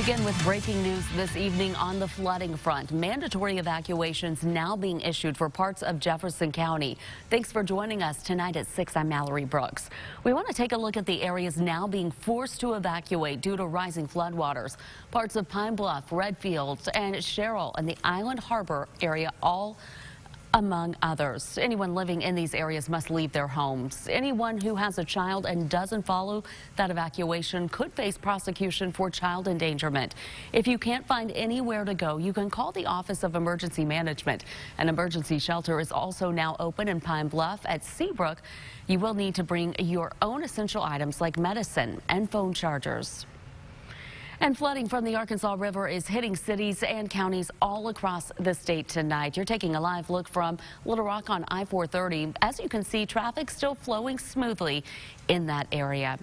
Begin with breaking news this evening on the flooding front. Mandatory evacuations now being issued for parts of Jefferson County. Thanks for joining us tonight at 6. I'm Mallory Brooks. We want to take a look at the areas now being forced to evacuate due to rising floodwaters. Parts of Pine Bluff, Redfield, and Sherrill and the Island Harbor area, all among others. Anyone living in these areas must leave their homes. Anyone who has a child and doesn't follow that evacuation could face prosecution for child endangerment. If you can't find anywhere to go, you can call the Office of Emergency Management. An emergency shelter is also now open in Pine Bluff. At Seabrook, you will need to bring your own essential items like medicine and phone chargers. And flooding from the Arkansas River is hitting cities and counties all across the state tonight. You're taking a live look from Little Rock on I-430. As you can see, traffic still flowing smoothly in that area.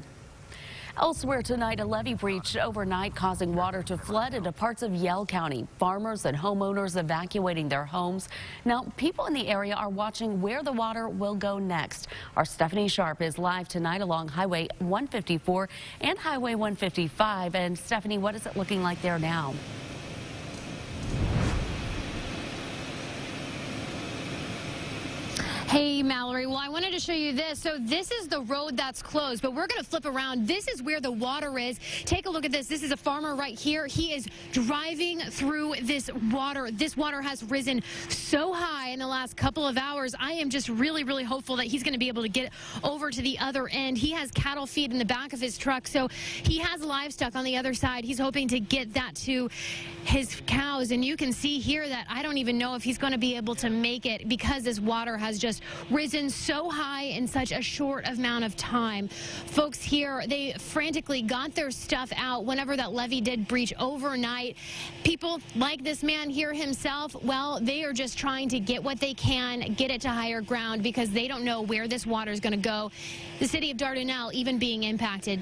Elsewhere tonight, a levee breach overnight causing water to flood into parts of Yell County. Farmers and homeowners evacuating their homes. Now, people in the area are watching where the water will go next. Our Stephanie Sharp is live tonight along Highway 154 and Highway 155. And Stephanie, what is it looking like there now? Hey, Mallory. Well, I wanted to show you this. So this is the road that's closed, but we're going to flip around. This is where the water is. Take a look at this. This is a farmer right here. He is driving through this water. This water has risen so high in the last couple of hours. I am just really, really hopeful that he's going to be able to get over to the other end. He has cattle feed in the back of his truck, so he has livestock on the other side. He's hoping to get that to his cows, and you can see here that I don't even know if he's going to be able to make it because this water has just risen so high in such a short amount of time. Folks here, they frantically got their stuff out whenever that levee did breach overnight. People like this man here himself, well, they are just trying to get what they can, get it to higher ground because they don't know where this water is going to go. The city of Dardanelle even being impacted.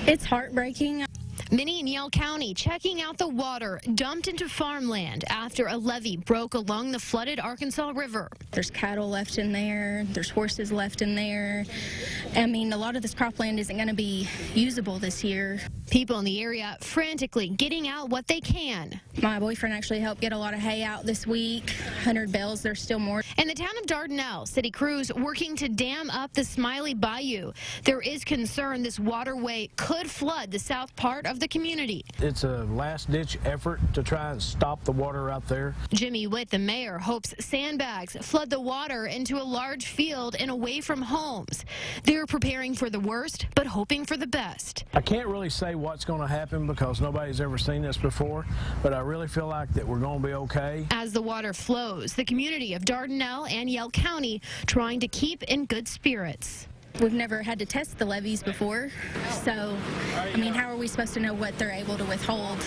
It's heartbreaking. Many in Yell County checking out the water dumped into farmland after a levee broke along the flooded Arkansas River. There's cattle left in there. There's horses left in there. I mean, a lot of this cropland isn't going to be usable this year. People in the area frantically getting out what they can. My boyfriend actually helped get a lot of hay out this week. 100 bales, there's still more. In the town of Dardanelle, city crews working to dam up the Smiley Bayou. There is concern this waterway could flood the south part of the community. It's a last-ditch effort to try and stop the water out there. Jimmy Witt, the mayor, hopes sandbags flood the water into a large field and away from homes. They're preparing for the worst, but hoping for the best. I can't really say what's going to happen because nobody's ever seen this before, but I really feel like that we're going to be okay. As the water flows, the community of Dardanelle and Yell County trying to keep in good spirits. We've never had to test the levees before, so, I mean, how are we supposed to know what they're able to withhold?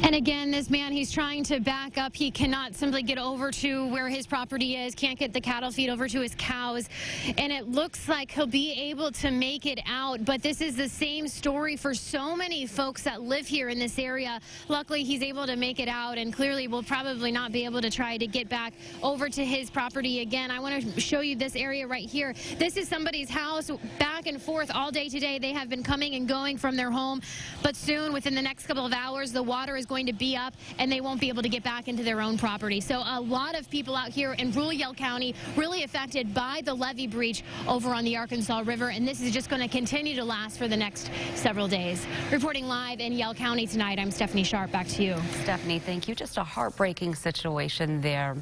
And again, this man, he's trying to back up. He cannot simply get over to where his property is, can't get the cattle feed over to his cows. And it looks like he'll be able to make it out. But this is the same story for so many folks that live here in this area. Luckily, he's able to make it out and clearly will probably not be able to try to get back over to his property again. I want to show you this area right here. This is somebody's house back and forth all day today. They have been coming and going from their home. But soon, within the next couple of hours, the water is going to be up and they won't be able to get back into their own property. So a lot of people out here in rural Yell County really affected by the levee breach over on the Arkansas River, and this is just going to continue to last for the next several days. Reporting live in Yell County tonight, I'm Stephanie Sharp. Back to you. Stephanie, thank you. Just a heartbreaking situation there.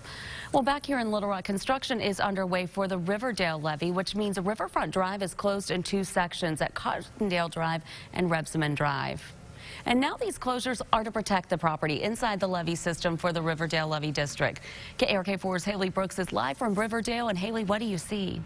Well, back here in Little Rock, construction is underway for the Riverdale levee, which means Riverfront Drive is closed in 2 sections at Cottondale Drive and Rebsamen Drive. And now these closures are to protect the property inside the levee system for the Riverdale Levee District. KRK4's Haley Brooks is live from Riverdale. And Haley, what do you see?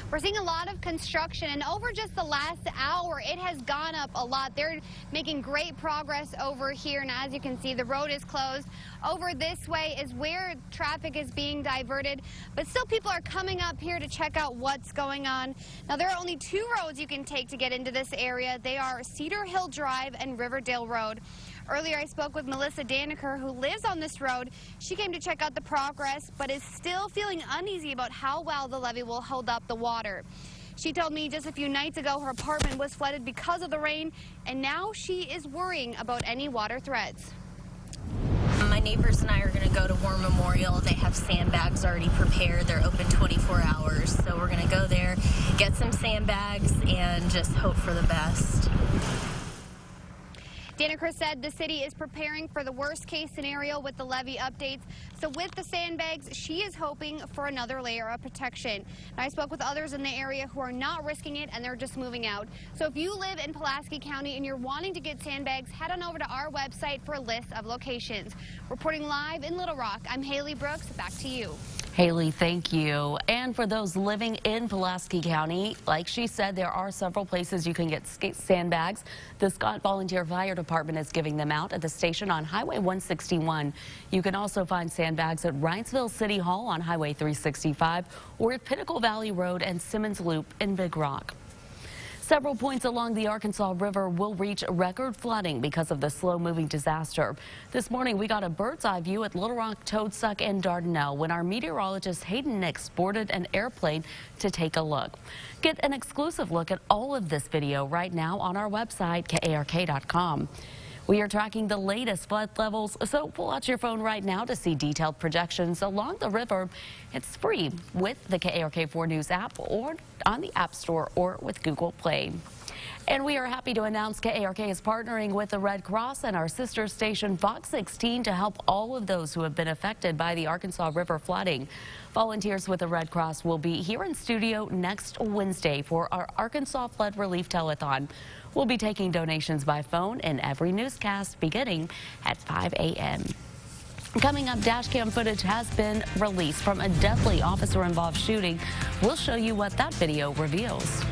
We're seeing a lot of construction, and over just the last hour, it has gone up a lot. They're making great progress over here, and as you can see, the road is closed. Over this way is where traffic is being diverted, but still people are coming up here to check out what's going on. Now, there are only 2 roads you can take to get into this area. They are Cedar Hill Drive and Riverdale Road. Earlier, I spoke with Melissa Daniker, who lives on this road. She came to check out the progress, but is still feeling uneasy about how well the levee will hold up the water. She told me just a few nights ago her apartment was flooded because of the rain, and now she is worrying about any water threats. My neighbors and I are going to go to War Memorial. They have sandbags already prepared. They're open 24 hours. So we're going to go there, get some sandbags, and just hope for the best. Daniker said the city is preparing for the worst case scenario with the levee updates. So with the sandbags, she is hoping for another layer of protection. Now, I spoke with others in the area who are not risking it, and they're just moving out. So if you live in Pulaski County and you're wanting to get sandbags, head on over to our website for a list of locations. Reporting live in Little Rock, I'm Haley Brooks. Back to you. Haley, thank you. And for those living in Pulaski County, like she said, there are several places you can get sandbags. The Scott Volunteer Fire Department is giving them out at the station on Highway 161. You can also find sandbags at Wrightsville City Hall on Highway 365 or at Pinnacle Valley Road and Simmons Loop in Big Rock. Several points along the Arkansas River will reach record flooding because of the slow-moving disaster. This morning, we got a bird's-eye view at Little Rock, Toadsuck, and Dardanelle when our meteorologist Hayden Nix boarded an airplane to take a look. Get an exclusive look at all of this video right now on our website, KARK.com. We are tracking the latest flood levels, so pull out your phone right now to see detailed projections along the river. It's free with the KARK4 News app or on the App Store or with Google Play. And we are happy to announce KARK is partnering with the Red Cross and our sister station Fox 16 to help all of those who have been affected by the Arkansas River flooding. Volunteers with the Red Cross will be here in studio next Wednesday for our Arkansas Flood Relief Telethon. We'll be taking donations by phone in every newscast beginning at 5 a.m. Coming up, dash cam footage has been released from a deadly officer-involved shooting. We'll show you what that video reveals.